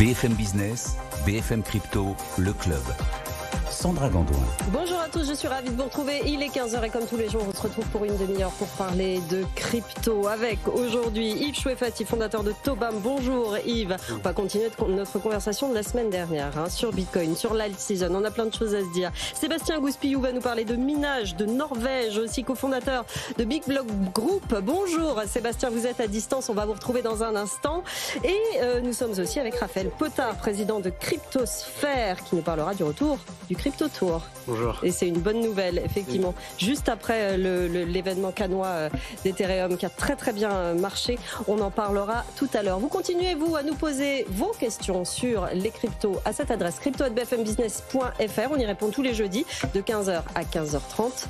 BFM Business, BFM Crypto, le club. Sandra Gandoin. Bonjour à tous, je suis ravie de vous retrouver. Il est 15h et comme tous les jours, on se retrouve pour une demi-heure pour parler de crypto avec aujourd'hui Yves Chouefati, fondateur de Tobam. Bonjour Yves. On va continuer notre conversation de la semaine dernière sur Bitcoin, sur l'alt season. On a plein de choses à se dire. Sébastien Gouspillou va nous parler de minage, de Norvège, aussi cofondateur de Big Block Group. Bonjour Sébastien, vous êtes à distance, on va vous retrouver dans un instant. Et nous sommes aussi avec Raphaël Potard, président de Cryptosphère, qui nous parlera du retour du Crypto Tour. Bonjour. Et c'est une bonne nouvelle, effectivement. Oui. Juste après l'événement cannois d'Ethereum qui a très très bien marché, on en parlera tout à l'heure. Vous continuez, vous, à nous poser vos questions sur les cryptos à cette adresse crypto@bfmbusiness.fr. On y répond tous les jeudis de 15h à 15h30.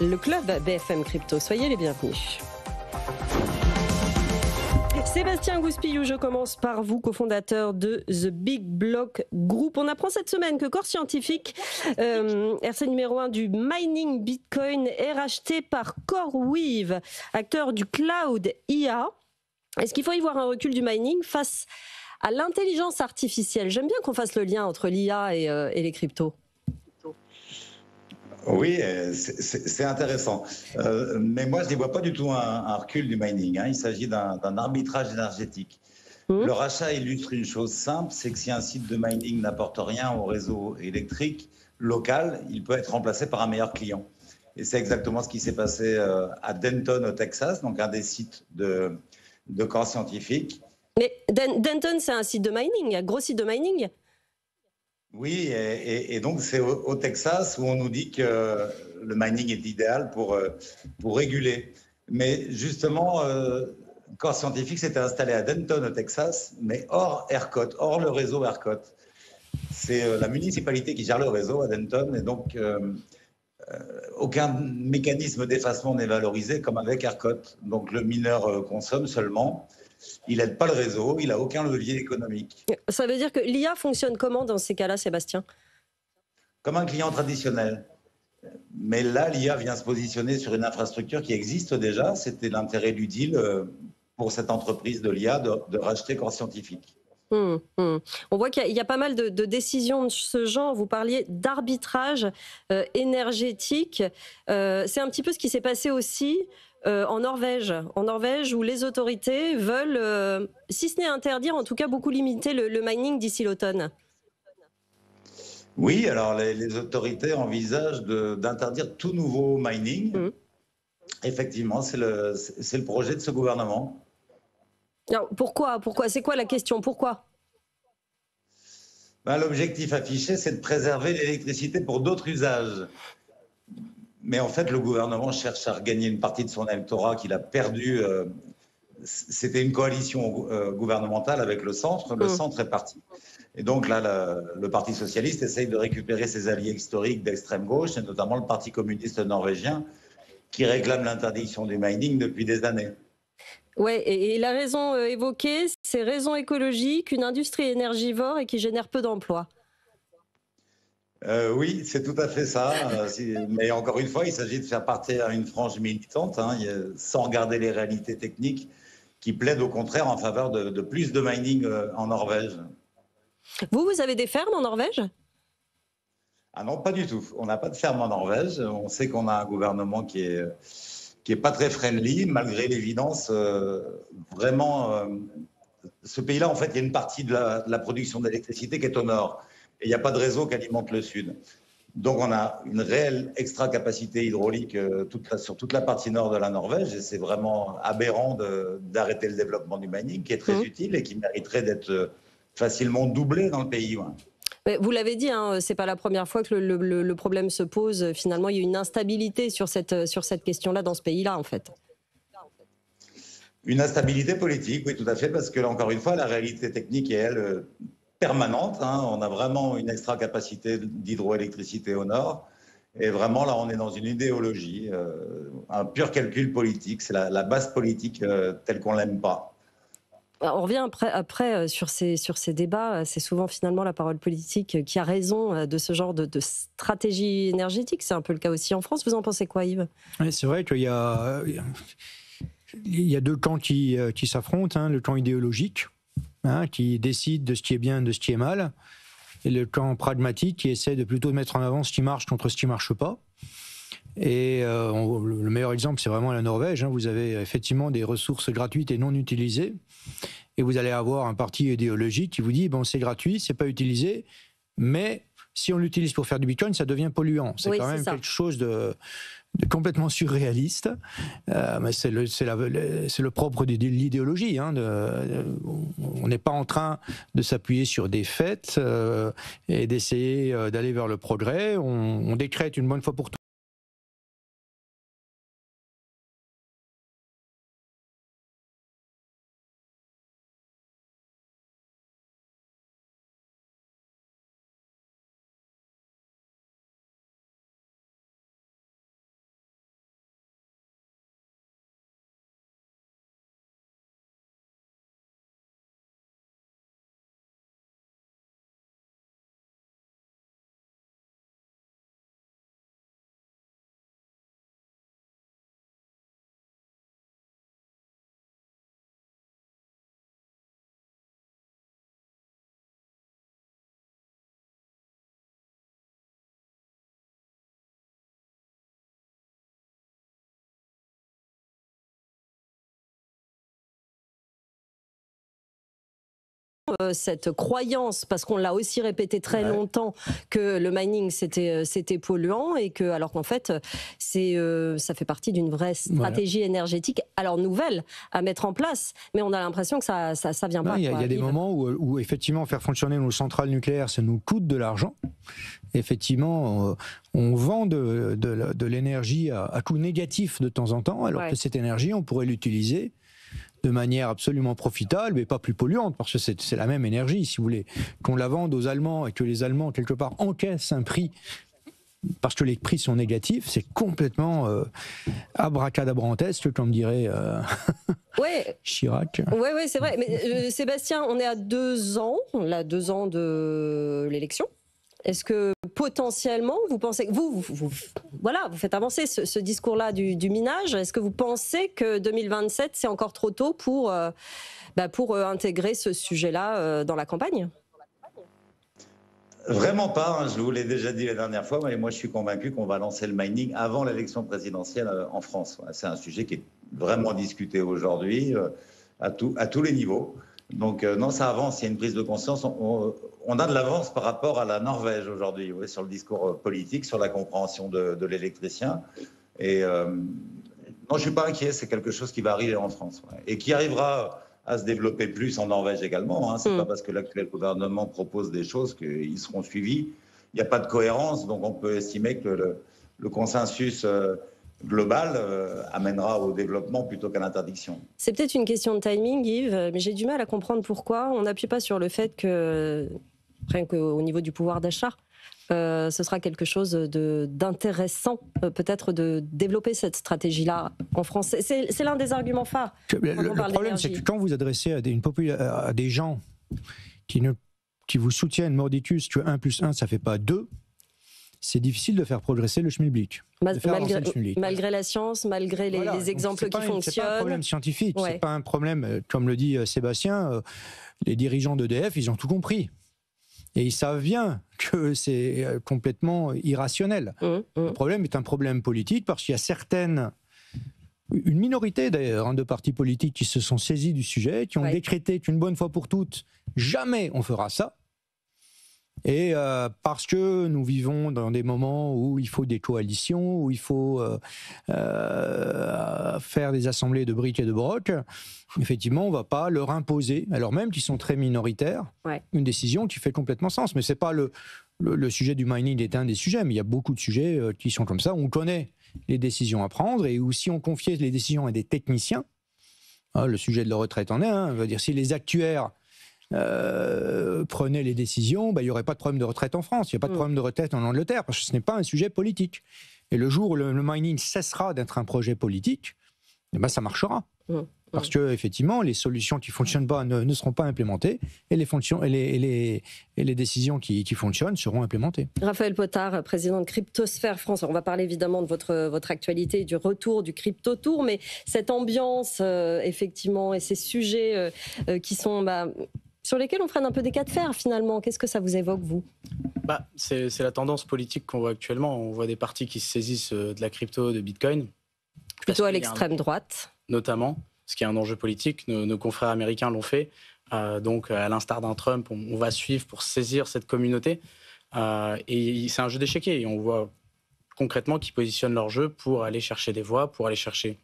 Le club BFM Crypto, soyez les bienvenus. Sébastien Gouspillou, je commence par vous, cofondateur de The Big Block Group. On apprend cette semaine que Core Scientific, RC numéro 1 du mining Bitcoin, est racheté par CoreWeave, acteur du cloud IA. Est-ce qu'il faut y voir un recul du mining face à l'intelligence artificielle? J'aime bien qu'on fasse le lien entre l'IA et les cryptos. Oui, c'est intéressant. Mais moi, je n'y vois pas du tout un recul du mining. Il s'agit d'un arbitrage énergétique. Le rachat illustre une chose simple, c'est que si un site de mining n'apporte rien au réseau électrique local, il peut être remplacé par un meilleur client. Et c'est exactement ce qui s'est passé à Denton, au Texas, donc un des sites de Core Scientific. Mais Denton, c'est un site de mining, un gros site de mining? Oui, et donc c'est au Texas où on nous dit que le mining est idéal pour réguler. Mais justement, Core Scientific s'était installé à Denton, au Texas, mais hors ERCOT, hors le réseau ERCOT. C'est la municipalité qui gère le réseau à Denton, et donc aucun mécanisme d'effacement n'est valorisé comme avec ERCOT. Donc le mineur consomme seulement. Il n'aide pas le réseau, il n'a aucun levier économique. Ça veut dire que l'IA fonctionne comment dans ces cas-là, Sébastien? Comme un client traditionnel. Mais là, l'IA vient se positionner sur une infrastructure qui existe déjà. C'était l'intérêt du deal pour cette entreprise de l'IA de racheter Core Scientific. On voit qu'il y a pas mal de décisions de ce genre. Vous parliez d'arbitrage énergétique. C'est un petit peu ce qui s'est passé aussi en Norvège, où les autorités veulent, si ce n'est interdire, en tout cas beaucoup limiter le mining d'ici l'automne. Oui, alors les autorités envisagent d'interdire tout nouveau mining. Effectivement, c'est le projet de ce gouvernement. Alors, pourquoi? C'est quoi la question? Pourquoi? L'objectif affiché, c'est de préserver l'électricité pour d'autres usages. Mais en fait, le gouvernement cherche à regagner une partie de son électorat qu'il a perdu. C'était une coalition gouvernementale avec le centre. Le centre est parti. Et donc là, le Parti socialiste essaye de récupérer ses alliés historiques d'extrême gauche, et notamment le Parti communiste norvégien, qui réclame l'interdiction du mining depuis des années. Oui, et la raison évoquée, c'est raison écologique, une industrie énergivore et qui génère peu d'emplois. Oui, c'est tout à fait ça. Mais encore une fois, il s'agit de faire partir une frange militante, sans regarder les réalités techniques, qui plaident au contraire en faveur de plus de mining en Norvège. Vous avez des fermes en Norvège? Ah non, pas du tout. On n'a pas de ferme en Norvège. On sait qu'on a un gouvernement qui est pas très friendly, malgré l'évidence. Vraiment, ce pays-là, en fait, il y a une partie de la production d'électricité qui est au nord. Et il n'y a pas de réseau qui alimente le sud. Donc, on a une réelle extra-capacité hydraulique sur toute la partie nord de la Norvège. Et c'est vraiment aberrant d'arrêter le développement du mining, qui est très utile et qui mériterait d'être facilement doublé dans le pays. Mais vous l'avez dit, c'est pas la première fois que le problème se pose. Finalement, il y a une instabilité sur cette question-là dans ce pays-là, en fait. Une instabilité politique, oui, tout à fait, parce que, encore une fois, la réalité technique est, elle, permanente. On a vraiment une extra capacité d'hydroélectricité au nord. Et vraiment, là, on est dans une idéologie, un pur calcul politique. C'est la base politique telle qu'on l'aime pas. On revient après sur ces débats. C'est souvent finalement la parole politique qui a raison de ce genre de stratégie énergétique. C'est un peu le cas aussi en France. Vous en pensez quoi, Yves? Oui, c'est vrai qu'il y a deux camps qui s'affrontent, le camp idéologique, hein, qui décide de ce qui est bien, de ce qui est mal, et le camp pragmatique qui essaie de plutôt mettre en avant ce qui marche contre ce qui ne marche pas. Et le meilleur exemple, c'est vraiment la Norvège. Hein. Vous avez effectivement des ressources gratuites et non utilisées. Et vous allez avoir un parti idéologique qui vous dit, bon, c'est gratuit, c'est pas utilisé, mais si on l'utilise pour faire du bitcoin, ça devient polluant. C'est quand même quelque chose de complètement surréaliste. Mais c'est le propre de l'idéologie. Hein, on n'est pas en train de s'appuyer sur des faits et d'essayer d'aller vers le progrès. On décrète une bonne fois pour toutes. Cette croyance, parce qu'on l'a aussi répété très longtemps, que le mining c'était polluant, et que, alors qu'en fait ça fait partie d'une vraie stratégie énergétique, alors nouvelle à mettre en place, mais on a l'impression que ça vient pas. Il y a des moments où effectivement faire fonctionner nos centrales nucléaires, ça nous coûte de l'argent. Effectivement, on vend de l'énergie à coût négatif de temps en temps, alors que cette énergie, on pourrait l'utiliser de manière absolument profitable, mais pas plus polluante, parce que c'est la même énergie, si vous voulez. Qu'on la vende aux Allemands et que les Allemands, quelque part, encaissent un prix parce que les prix sont négatifs, c'est complètement abracadabrantesque, comme dirait Chirac. Oui, c'est vrai. Mais Sébastien, on est à 2 ans, là, 2 ans de l'élection. Est-ce que potentiellement, vous pensez que vous faites avancer ce discours-là du minage? Est-ce que vous pensez que 2027, c'est encore trop tôt pour intégrer ce sujet-là dans la campagne? Vraiment pas, hein. Je vous l'ai déjà dit la dernière fois, mais moi je suis convaincu qu'on va lancer le mining avant l'élection présidentielle en France. C'est un sujet qui est vraiment discuté aujourd'hui à tous les niveaux. Donc non, ça avance, il y a une prise de conscience. On a de l'avance par rapport à la Norvège aujourd'hui, sur le discours politique, sur la compréhension de l'électricien. Et non, je ne suis pas inquiet, c'est quelque chose qui va arriver en France et qui arrivera à se développer plus en Norvège également. Hein. Ce n'est pas parce que l'actuel gouvernement propose des choses qu'ils seront suivis. Il n'y a pas de cohérence, donc on peut estimer que le consensus global amènera au développement plutôt qu'à l'interdiction. C'est peut-être une question de timing, Yves, mais j'ai du mal à comprendre pourquoi on n'appuie pas sur le fait que, rien qu'au niveau du pouvoir d'achat, ce sera quelque chose d'intéressant, peut-être de développer cette stratégie-là en France. C'est l'un des arguments phares. Le problème, c'est que quand vous adressez à des gens qui vous soutiennent mordicus que 1 + 1, ça ne fait pas 2, c'est difficile de faire progresser le schmilblick. Malgré la science, malgré les exemples qui fonctionnent. Ce n'est pas un problème scientifique, ce n'est pas un problème, comme le dit Sébastien, les dirigeants d'EDF, ils ont tout compris. Et ils savent bien que c'est complètement irrationnel. Le problème est un problème politique parce qu'il y a une minorité d'ailleurs, de partis politiques qui se sont saisis du sujet, qui ont décrété qu'une bonne fois pour toutes, jamais on fera ça. Et parce que nous vivons dans des moments où il faut des coalitions, où il faut faire des assemblées de briques et de brocs, effectivement, on ne va pas leur imposer, alors même qu'ils sont très minoritaires, une décision qui fait complètement sens. Mais ce n'est pas le sujet du mining est un des sujets, mais il y a beaucoup de sujets qui sont comme ça, où on connaît les décisions à prendre et où si on confiait les décisions à des techniciens, le sujet de la retraite en est un, on va dire si les actuaires prenaient les décisions, il n'y aurait pas de problème de retraite en France, il n'y a pas de problème de retraite en Angleterre, parce que ce n'est pas un sujet politique. Et le jour où le mining cessera d'être un projet politique, ça marchera. Parce que effectivement, les solutions qui ne fonctionnent pas ne seront pas implémentées et les décisions qui fonctionnent seront implémentées. Raphaël Potard, président de Cryptosphère France. On va parler évidemment de votre actualité, du retour du Crypto Tour, mais cette ambiance, effectivement, et ces sujets qui sont sur lesquels on freine un peu des cas de fer finalement. Qu'est-ce que ça vous évoque, vous ? C'est la tendance politique qu'on voit actuellement. On voit des partis qui se saisissent de la crypto, de Bitcoin. Plutôt à l'extrême droite. Notamment, ce qui est un enjeu politique. Nos confrères américains l'ont fait. Donc, à l'instar d'un Trump, on va suivre pour saisir cette communauté. Et c'est un jeu d'échiquier. Et on voit concrètement qu'ils positionnent leur jeu pour aller chercher des voix, pour aller chercher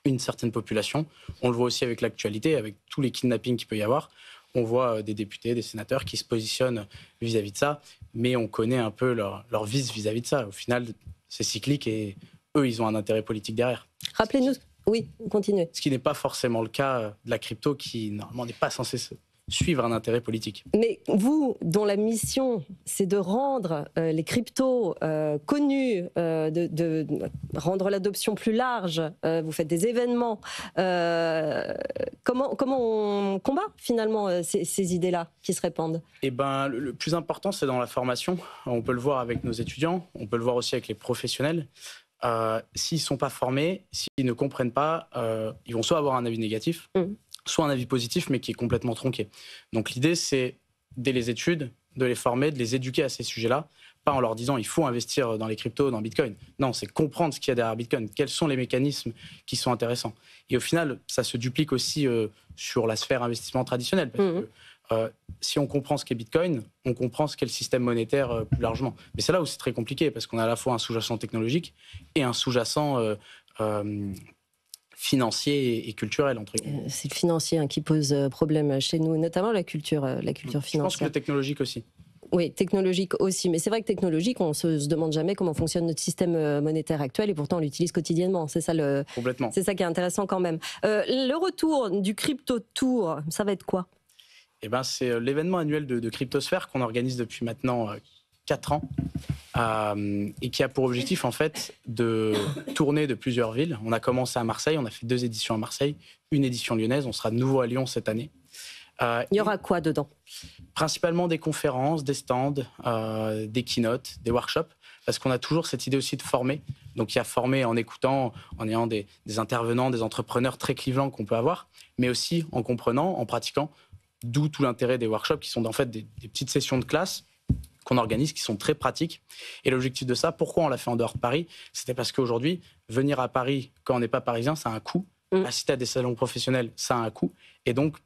une certaine population. On le voit aussi avec l'actualité, avec tous les kidnappings qu'il peut y avoir. On voit des députés, des sénateurs qui se positionnent vis-à-vis de ça, mais on connaît un peu leur vice vis-à-vis de ça. Au final, c'est cyclique et eux, ils ont un intérêt politique derrière. Rappelez-nous, oui, continuez. Ce qui n'est pas forcément le cas de la crypto, qui normalement n'est pas censée suivre un intérêt politique. Mais vous, dont la mission, c'est de rendre les cryptos connus, de rendre l'adoption plus large, vous faites des événements. Comment on combat finalement ces idées-là qui se répandent ? Le plus important, c'est dans la formation. On peut le voir avec nos étudiants, on peut le voir aussi avec les professionnels. S'ils ne sont pas formés, s'ils ne comprennent pas, ils vont soit avoir un avis négatif, soit un avis positif, mais qui est complètement tronqué. Donc l'idée, c'est, dès les études, de les former, de les éduquer à ces sujets-là, pas en leur disant il faut investir dans les cryptos, dans Bitcoin. Non, c'est comprendre ce qu'il y a derrière Bitcoin, quels sont les mécanismes qui sont intéressants. Et au final, ça se duplique aussi sur la sphère investissement traditionnelle. Parce que si on comprend ce qu'est Bitcoin, on comprend ce qu'est le système monétaire plus largement. Mais c'est là où c'est très compliqué, parce qu'on a à la fois un sous-jacent technologique et un sous-jacent financier et culturel, entre guillemets. C'est le financier qui pose problème chez nous, notamment la culture financière. Je pense que le technologique aussi. Oui, technologique aussi. Mais c'est vrai que technologique, on ne se demande jamais comment fonctionne notre système monétaire actuel et pourtant on l'utilise quotidiennement. C'est ça, Complètement. C'est ça qui est intéressant quand même. Le retour du Crypto Tour, ça va être quoi ? C'est l'événement annuel de Cryptosphère qu'on organise depuis maintenant 4 ans et qui a pour objectif en fait de tourner de plusieurs villes. On a commencé à Marseille, on a fait 2 éditions à Marseille, une édition lyonnaise, on sera de nouveau à Lyon cette année. Il y aura quoi dedans ? Principalement des conférences, des stands, des keynotes, des workshops, parce qu'on a toujours cette idée aussi de former. Donc il y a former en écoutant, en ayant des intervenants, des entrepreneurs très clivants qu'on peut avoir, mais aussi en comprenant, en pratiquant, d'où tout l'intérêt des workshops qui sont en fait des petites sessions de classe qu'on organise, qui sont très pratiques. Et l'objectif de ça, pourquoi on l'a fait en dehors de Paris ? C'était parce qu'aujourd'hui, venir à Paris quand on n'est pas parisien, ça a un coût. Assister à des salons professionnels, ça a un coût. Et donc,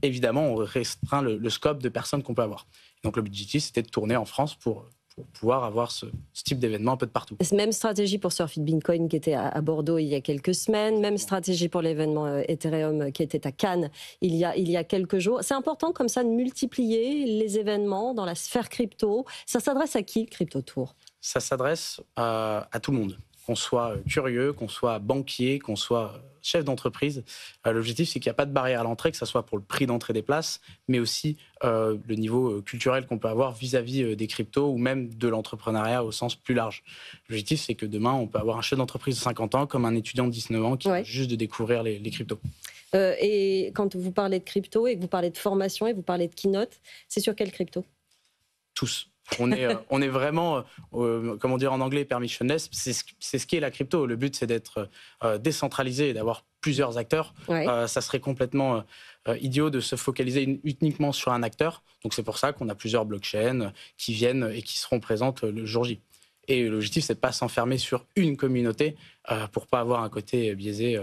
évidemment, on restreint le scope de personnes qu'on peut avoir. Et donc, l'objectif, c'était de tourner en France pour pouvoir avoir ce type d'événement un peu de partout. Même stratégie pour Surfit Bitcoin qui était à Bordeaux il y a quelques semaines, même stratégie pour l'événement Ethereum qui était à Cannes il y a quelques jours. C'est important comme ça de multiplier les événements dans la sphère crypto. Ça s'adresse à qui, le Crypto Tour ? Ça s'adresse à tout le monde. Qu'on soit curieux, qu'on soit banquier, qu'on soit chef d'entreprise. L'objectif, c'est qu'il n'y a pas de barrière à l'entrée, que ce soit pour le prix d'entrée des places, mais aussi le niveau culturel qu'on peut avoir vis-à-vis des cryptos ou même de l'entrepreneuriat au sens plus large. L'objectif, c'est que demain, on peut avoir un chef d'entreprise de 50 ans comme un étudiant de 19 ans qui vient juste de découvrir les cryptos. Et quand vous parlez de crypto et que vous parlez de formation et vous parlez de keynote, c'est sur quel crypto ? Tous. On est vraiment, comment dire en anglais, permissionless. C'est ce qu'est la crypto. Le but, c'est d'être décentralisé et d'avoir plusieurs acteurs. Ça serait complètement idiot de se focaliser uniquement sur un acteur. Donc c'est pour ça qu'on a plusieurs blockchains qui viennent et qui seront présentes le jour J. Et l'objectif, c'est de ne pas s'enfermer sur une communauté pour ne pas avoir un côté biaisé.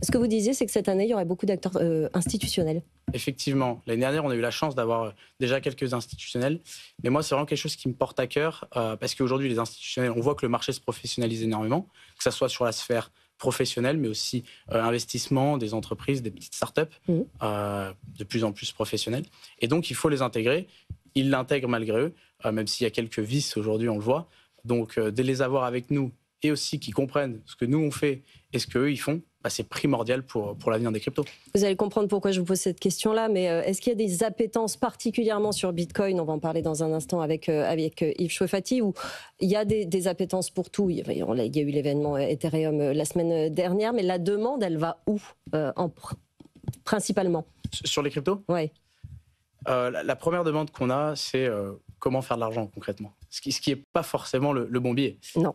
Ce que vous disiez, c'est que cette année, il y aurait beaucoup d'acteurs institutionnels. Effectivement. L'année dernière, on a eu la chance d'avoir déjà quelques institutionnels. Mais moi, c'est vraiment quelque chose qui me porte à cœur parce qu'aujourd'hui, les institutionnels, on voit que le marché se professionnalise énormément, que ce soit sur la sphère professionnelle, mais aussi investissement des entreprises, des petites startups, de plus en plus professionnelles. Et donc, il faut les intégrer. Ils l'intègrent malgré eux, même s'il y a quelques vices aujourd'hui, on le voit. Donc, de les avoir avec nous et aussi qu'ils comprennent ce que nous, on fait et ce qu'eux, ils font, c'est primordial pour l'avenir des cryptos. Vous allez comprendre pourquoi je vous pose cette question-là, mais est-ce qu'il y a des appétences particulièrement sur Bitcoin ? On va en parler dans un instant avec Yves Chouefati, où il y a des appétences pour tout. Il y a eu l'événement Ethereum la semaine dernière, mais la demande, elle va où principalement ? Sur les cryptos ? Oui. La première demande qu'on a, c'est comment faire de l'argent concrètement. Ce qui n'est pas forcément le bon biais. Non.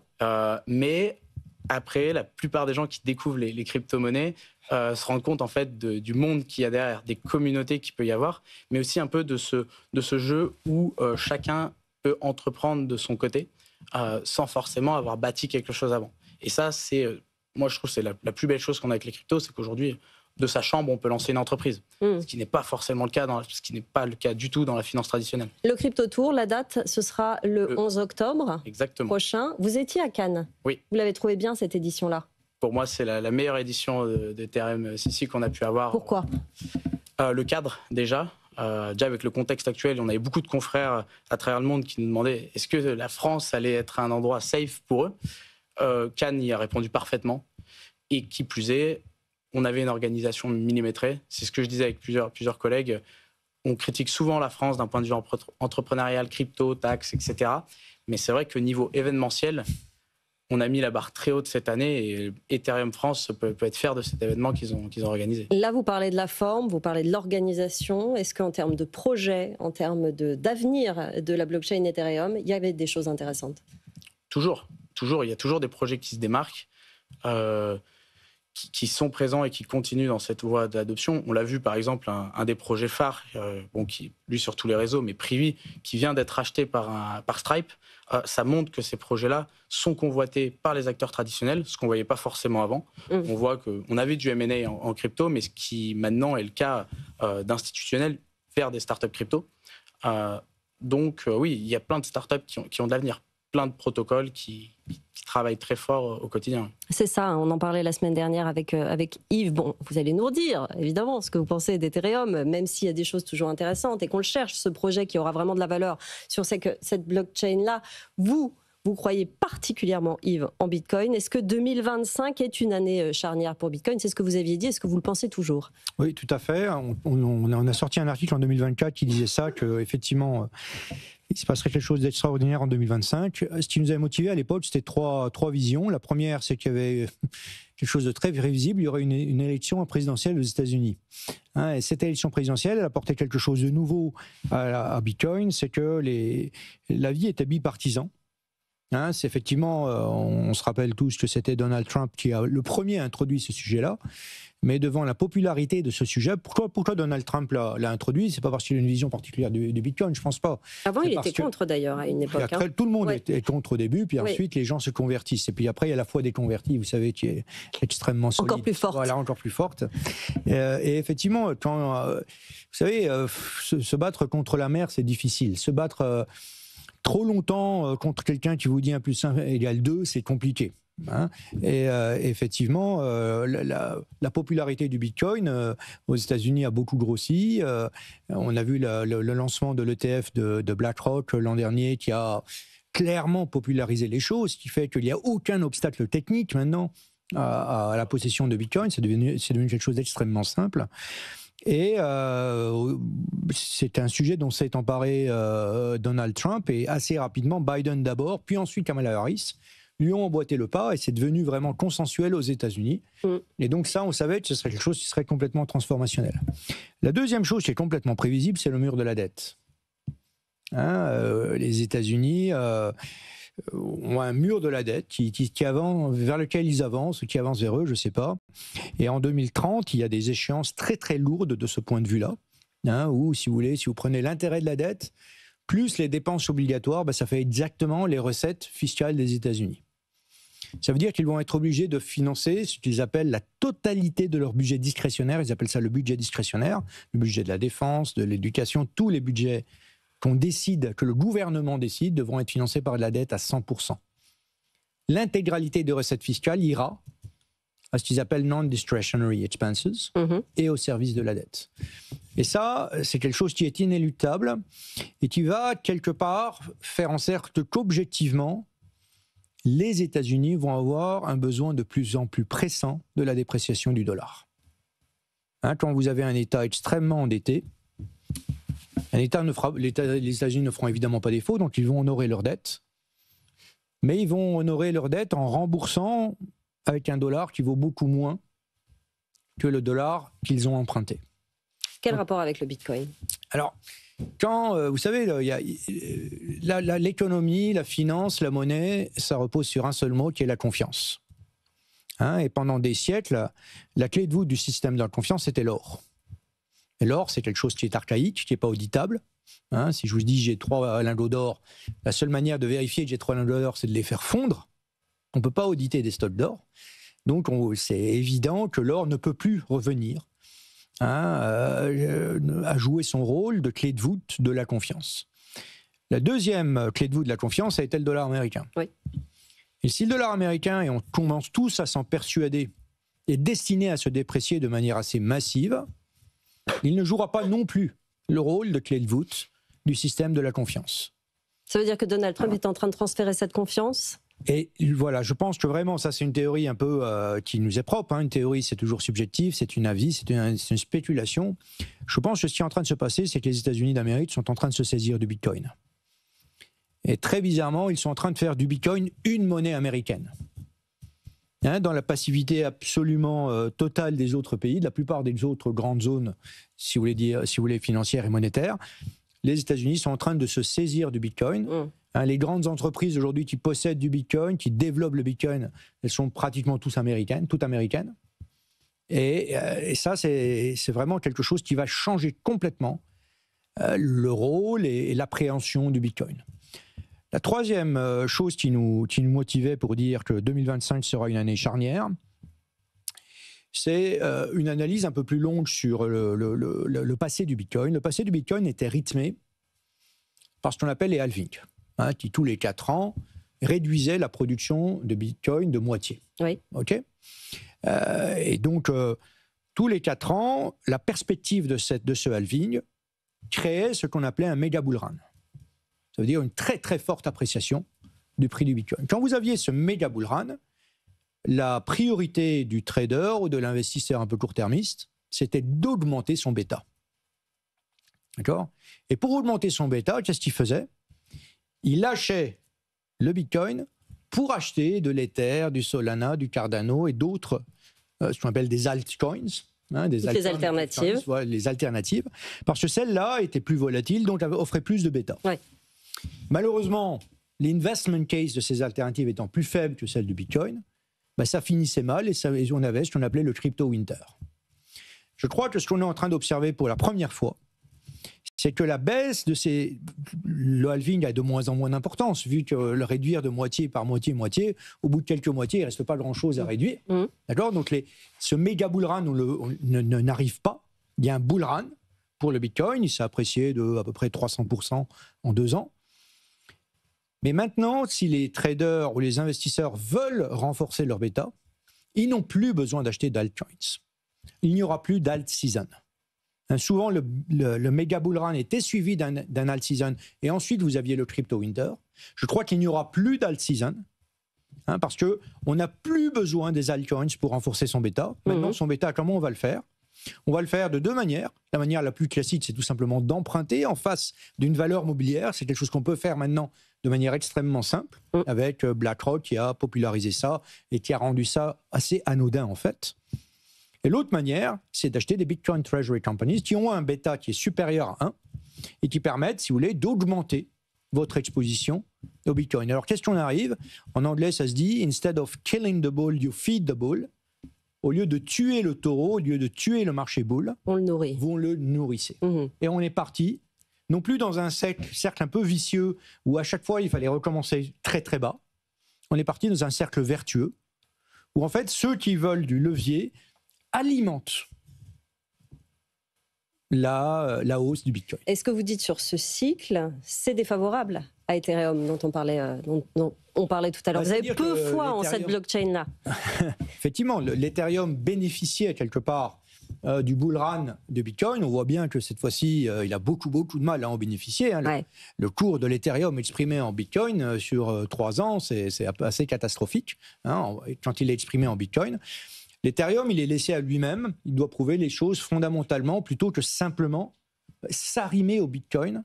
Mais après, la plupart des gens qui découvrent les crypto-monnaies se rendent compte en fait du monde qu'il y a derrière, des communautés qu'il peut y avoir, mais aussi un peu de ce jeu où chacun peut entreprendre de son côté sans forcément avoir bâti quelque chose avant. Et ça, moi je trouve que c'est la plus belle chose qu'on a avec les cryptos, c'est qu'aujourd'hui, de sa chambre, on peut lancer une entreprise. Ce qui n'est pas forcément le cas, ce qui n'est pas le cas du tout dans la finance traditionnelle. Le Crypto Tour, la date, ce sera le 11 octobre prochain. Vous étiez à Cannes. Oui. Vous l'avez trouvé bien, cette édition-là? Pour moi, c'est la meilleure édition d'Ethereum CC qu'on a pu avoir. Pourquoi? Le cadre, déjà. Déjà, avec le contexte actuel, on avait beaucoup de confrères à travers le monde qui nous demandaient est-ce que la France allait être un endroit safe pour eux. Cannes y a répondu parfaitement. Et qui plus est, on avait une organisation millimétrée. C'est ce que je disais avec plusieurs collègues. On critique souvent la France d'un point de vue entrepreneurial, crypto, taxes, etc. Mais c'est vrai que niveau événementiel, on a mis la barre très haute cette année et Ethereum France peut être fier de cet événement qu'ils ont organisé. Là, vous parlez de la forme, vous parlez de l'organisation. Est-ce qu'en termes de projet, en termes d'avenir de la blockchain Ethereum, il y avait des choses intéressantes? Toujours. Il y a toujours des projets qui se démarquent. Qui sont présents et qui continuent dans cette voie d'adoption. On l'a vu, par exemple, un des projets phares, qui, lui, sur tous les réseaux, mais Privy, qui vient d'être acheté par Stripe. Ça montre que ces projets-là sont convoités par les acteurs traditionnels, ce qu'on ne voyait pas forcément avant. On voit qu'on avait du M&A en crypto, mais ce qui, maintenant, est le cas d'institutionnels vers des startups crypto. Donc, oui, il y a plein de startups qui ont de l'avenir, plein de protocoles qui travaillent très fort au quotidien. C'est ça, on en parlait la semaine dernière avec Yves. Bon, vous allez nous redire, évidemment, ce que vous pensez d'Ethereum, même s'il y a des choses toujours intéressantes et qu'on le cherche, ce projet qui aura vraiment de la valeur sur cette blockchain-là. Vous croyez particulièrement, Yves, en Bitcoin. Est-ce que 2025 est une année charnière pour Bitcoin? C'est ce que vous aviez dit. Est-ce que vous le pensez toujours? Oui, tout à fait. On a sorti un article en 2024 qui disait ça, qu'effectivement, il se passerait quelque chose d'extraordinaire en 2025. Ce qui nous avait motivé à l'époque, c'était trois visions. La première, c'est qu'il y avait quelque chose de très visible. Il y aurait une élection présidentielle aux États-Unis. Et cette élection présidentielle, elle apportait quelque chose de nouveau à Bitcoin. C'est que la vie était bipartisan. C'est effectivement, on se rappelle tous que c'était Donald Trump qui a le premier introduit ce sujet-là. Mais devant la popularité de ce sujet, pourquoi Donald Trump l'a introduit? C'est pas parce qu'il a une vision particulière du Bitcoin, je pense pas. Avant, il était contre d'ailleurs à une époque. Tout le monde était contre au début, puis ensuite les gens se convertissent. Et puis après, il y a la foi des convertis, vous savez, qui est extrêmement solide. Encore plus forte. Voilà, encore plus forte. Et effectivement, vous savez, se battre contre la mer, c'est difficile. Se battre trop longtemps contre quelqu'un qui vous dit 1 + 1 = 2, c'est compliqué. Et effectivement, la popularité du Bitcoin aux États-Unis a beaucoup grossi. On a vu le lancement de l'ETF de BlackRock l'an dernier qui a clairement popularisé les choses, ce qui fait qu'il n'y a aucun obstacle technique maintenant à la possession de Bitcoin. C'est devenu quelque chose d'extrêmement simple. Et c'est un sujet dont s'est emparé Donald Trump, et assez rapidement Biden d'abord, puis ensuite Kamala Harris lui ont emboîté le pas, et c'est devenu vraiment consensuel aux États-Unis. Et donc ça, on savait que ce serait quelque chose qui serait complètement transformationnel. La deuxième chose qui est complètement prévisible, c'est le mur de la dette. Les États-Unis ont un mur de la dette qui avance, vers lequel ils avancent, qui avance vers eux, je ne sais pas. Et en 2030, il y a des échéances très très lourdes de ce point de vue-là, où, si vous voulez, si vous prenez l'intérêt de la dette, plus les dépenses obligatoires, ça fait exactement les recettes fiscales des États-Unis. Ça veut dire qu'ils vont être obligés de financer ce qu'ils appellent la totalité de leur budget discrétionnaire. Ils appellent ça le budget discrétionnaire, le budget de la défense, de l'éducation. Tous les budgets que le gouvernement décide, devront être financés par de la dette à 100%. L'intégralité des recettes fiscales ira à ce qu'ils appellent non-discretionary expenses et au service de la dette. Et ça, c'est quelque chose qui est inéluctable et qui va, quelque part, faire en sorte qu'objectivement, les États-Unis vont avoir un besoin de plus en plus pressant de la dépréciation du dollar. Quand vous avez un État extrêmement endetté, les États-Unis ne feront évidemment pas défaut, donc ils vont honorer leur dette. Mais ils vont honorer leur dette en remboursant avec un dollar qui vaut beaucoup moins que le dollar qu'ils ont emprunté. Quel rapport avec le Bitcoin? Alors, vous savez, l'économie, la finance, la monnaie, ça repose sur un seul mot qui est la confiance. Et pendant des siècles, la clé de voûte du système de la confiance, c'était l'or. Et l'or, c'est quelque chose qui est archaïque, qui n'est pas auditable. Si je vous dis j'ai 3 lingots d'or, la seule manière de vérifier que j'ai 3 lingots d'or, c'est de les faire fondre. On ne peut pas auditer des stocks d'or. Donc c'est évident que l'or ne peut plus revenir à jouer son rôle de clé de voûte de la confiance. La deuxième clé de voûte de la confiance a été le dollar américain. Oui. Et si le dollar américain, et on commence tous à s'en persuader, est destiné à se déprécier de manière assez massive, il ne jouera pas non plus le rôle de clé de voûte du système de la confiance. Ça veut dire que Donald Trump est en train de transférer cette confiance ? Et voilà, je pense que vraiment, ça c'est une théorie un peu qui nous est propre. Une théorie, c'est toujours subjectif, c'est une avis, c'est une spéculation. Je pense que ce qui est en train de se passer, c'est que les États-Unis d'Amérique sont en train de se saisir du Bitcoin. Et très bizarrement, ils sont en train de faire du Bitcoin une monnaie américaine. Dans la passivité absolument totale des autres pays, de la plupart des autres grandes zones, si vous voulez, financières et monétaires, les États-Unis sont en train de se saisir du Bitcoin. Les grandes entreprises aujourd'hui qui possèdent du Bitcoin, qui développent le Bitcoin, elles sont pratiquement toutes américaines. Et ça, c'est vraiment quelque chose qui va changer complètement le rôle et l'appréhension du Bitcoin. La troisième chose qui nous motivait pour dire que 2025 sera une année charnière, c'est une analyse un peu plus longue sur le passé du Bitcoin. Le passé du Bitcoin était rythmé par ce qu'on appelle les halvings, qui tous les 4 ans réduisaient la production de Bitcoin de moitié. Oui. OK ? Et donc, tous les 4 ans, la perspective de ce halving créait ce qu'on appelait un méga bull run. Ça veut dire une très très forte appréciation du prix du Bitcoin. Quand vous aviez ce méga bull run, la priorité du trader ou de l'investisseur un peu court-termiste, c'était d'augmenter son bêta. D'accord ? Et pour augmenter son bêta, qu'est-ce qu'il faisait ? Il lâchait le Bitcoin pour acheter de l'Ether, du Solana, du Cardano et d'autres, ce qu'on appelle des altcoins. Les alternatives. Les alternatives, parce que celles-là étaient plus volatiles, donc offraient plus de bêta. Ouais. Malheureusement, l'investment case de ces alternatives étant plus faible que celle du Bitcoin, ça finissait mal et on avait ce qu'on appelait le crypto winter. Je crois que ce qu'on est en train d'observer pour la première fois, c'est que la baisse le halving a de moins en moins d'importance, vu que le réduire de moitié par moitié, au bout de quelques moitiés, il ne reste pas grand-chose à réduire. D'accord ? Donc ce méga bull run n'arrive pas. Il y a un bull run pour le Bitcoin, il s'est apprécié de à peu près 300% en 2 ans. Mais maintenant, si les traders ou les investisseurs veulent renforcer leur bêta, ils n'ont plus besoin d'acheter d'altcoins. Il n'y aura plus d'alt season. Souvent, le méga bull run était suivi d'un alt season et ensuite vous aviez le crypto winter. Je crois qu'il n'y aura plus d'alt season parce qu'on n'a plus besoin des altcoins pour renforcer son bêta. Maintenant, son bêta, comment on va le faire ? On va le faire de 2 manières. La manière la plus classique, c'est tout simplement d'emprunter en face d'une valeur mobilière. C'est quelque chose qu'on peut faire maintenant de manière extrêmement simple avec BlackRock qui a popularisé ça et qui a rendu ça assez anodin en fait. Et l'autre manière, c'est d'acheter des Bitcoin Treasury Companies qui ont un bêta qui est supérieur à 1 et qui permettent, si vous voulez, d'augmenter votre exposition au Bitcoin. Alors, qu'est-ce qu'on arrive ? En anglais, ça se dit « Instead of killing the bull, you feed the bull ». Au lieu de tuer le taureau, au lieu de tuer le marché bull, on le nourrit. Vous le nourrissez. Et on est parti, non plus dans un cercle un peu vicieux où à chaque fois, il fallait recommencer très très bas. On est parti dans un cercle vertueux où en fait, ceux qui veulent du levier alimente la hausse du Bitcoin. Est-ce que vous dites sur ce cycle, c'est défavorable à Ethereum dont on parlait tout à l'heure ? Vous avez peu foi en cette blockchain-là. Effectivement, l'Ethereum bénéficiait quelque part du bull run de Bitcoin. On voit bien que cette fois-ci, il a beaucoup de mal à en bénéficier. Le cours de l'Ethereum exprimé en Bitcoin sur 3 ans, c'est assez catastrophique quand il est exprimé en Bitcoin. L'Ethereum, il est laissé à lui-même. Il doit prouver les choses fondamentalement plutôt que simplement s'arrimer au Bitcoin,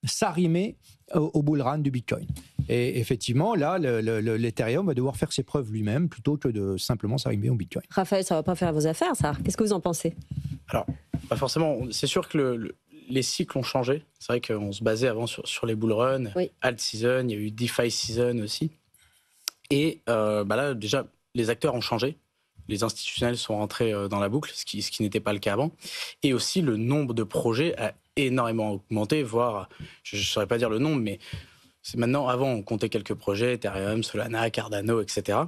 s'arrimer au bull run du Bitcoin. Et effectivement, là, l'Ethereum va devoir faire ses preuves lui-même plutôt que de simplement s'arrimer au Bitcoin. Raphaël, ça ne va pas faire vos affaires, ça. Qu'est-ce que vous en pensez ? Alors, pas forcément. C'est sûr que les cycles ont changé. C'est vrai qu'on se basait avant sur les bull runs, alt season, il y a eu DeFi season aussi. Et là, déjà, les acteurs ont changé. Les institutionnels sont rentrés dans la boucle, ce qui n'était pas le cas avant. Et aussi, le nombre de projets a énormément augmenté, voire, je ne saurais pas dire le nombre, mais c'est maintenant, avant, on comptait quelques projets, Ethereum, Solana, Cardano, etc.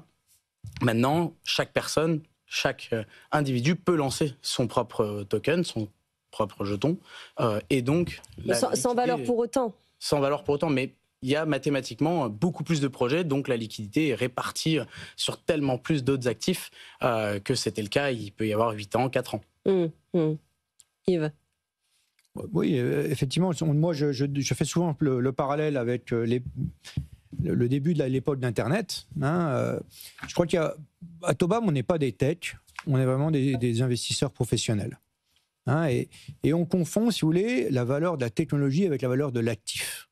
Maintenant, chaque personne, chaque individu peut lancer son propre token, son propre jeton. Et donc... Sans valeur pour autant. Sans valeur pour autant, mais il y a mathématiquement beaucoup plus de projets, donc la liquidité est répartie sur tellement plus d'autres actifs que c'était le cas il peut y avoir 8 ans, 4 ans. Yves? Oui, effectivement, moi je fais souvent le parallèle avec le début de l'époque d'Internet. Je crois qu'à Tobam, on n'est pas des techs, on est vraiment des investisseurs professionnels. Et on confond, si vous voulez, la valeur de la technologie avec la valeur de l'actif.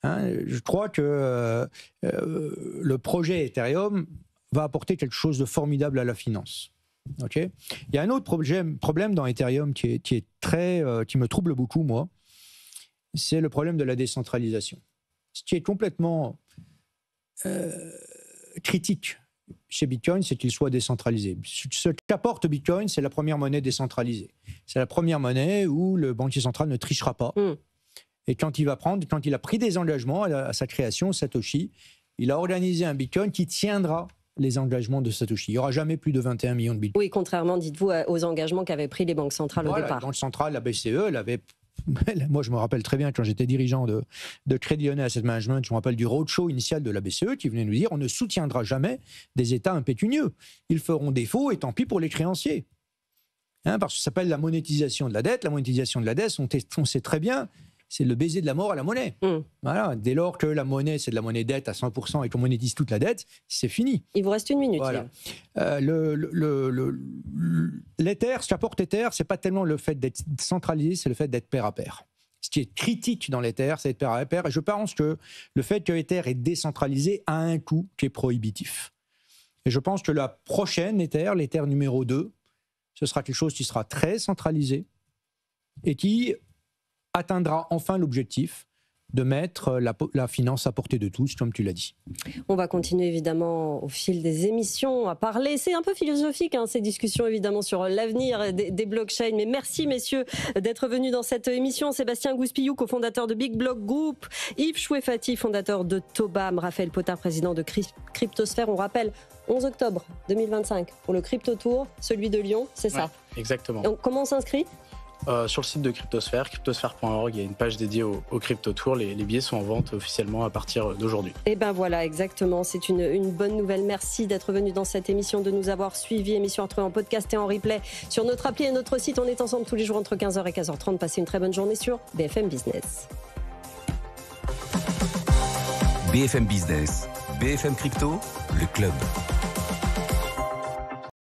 Je crois que le projet Ethereum va apporter quelque chose de formidable à la finance. Okay. Il y a un autre problème dans Ethereum qui me trouble beaucoup, moi, c'est le problème de la décentralisation. Ce qui est complètement critique chez Bitcoin, c'est qu'il soit décentralisé. Ce qu'apporte Bitcoin, c'est la première monnaie décentralisée. C'est la première monnaie où le banquier central ne trichera pas. Et quand il a pris des engagements à sa création, Satoshi, il a organisé un Bitcoin qui tiendra les engagements de Satoshi. Il n'y aura jamais plus de 21 millions de Bitcoins. Oui, contrairement, dites-vous, aux engagements qu'avaient pris les banques centrales au départ. La banque centrale, la BCE, elle avait... Moi, je me rappelle très bien quand j'étais dirigeant de Crédit Lyonnais Asset Management, je me rappelle du roadshow initial de la BCE qui venait nous dire on ne soutiendra jamais des États impécunieux. Ils feront défaut et tant pis pour les créanciers. Parce que ça s'appelle la monétisation de la dette. La monétisation de la dette, on sait très bien, c'est le baiser de la mort à la monnaie. Voilà. Dès lors que la monnaie, c'est de la monnaie dette à 100% et qu'on monétise toute la dette, c'est fini. Il vous reste 1 minute. Voilà. L'Ether, ce qu'apporte Ether, c'est pas tellement le fait d'être centralisé, c'est le fait d'être pair à pair. Ce qui est critique dans l'Ether, c'est d'être pair à pair. Et je pense que le fait que Ether est décentralisé a un coût qui est prohibitif. Et je pense que la prochaine Ether, l'Ether numéro 2, ce sera quelque chose qui sera très centralisé et qui atteindra enfin l'objectif de mettre la finance à portée de tous, comme tu l'as dit. On va continuer évidemment au fil des émissions à parler. C'est un peu philosophique, ces discussions évidemment sur l'avenir des blockchains. Mais merci messieurs d'être venus dans cette émission. Sébastien Gouspillou, cofondateur de Big Block Group, Yves Chouefati, fondateur de Tobam, Raphaël Potard, président de Cryptosphère. On rappelle, 11 octobre 2025 pour le Crypto Tour, celui de Lyon, c'est ça? Exactement. Donc, comment on s'inscrit? Sur le site de Cryptosphère, cryptosphère.org, il y a une page dédiée au Crypto Tour. Les billets sont en vente officiellement à partir d'aujourd'hui. Et ben voilà, exactement. C'est une bonne nouvelle. Merci d'être venu dans cette émission, de nous avoir suivis. Émission retrouvée en podcast et en replay sur notre appli et notre site. On est ensemble tous les jours entre 15h et 15h30. Passez une très bonne journée sur BFM Business. BFM Business, BFM Crypto, le club.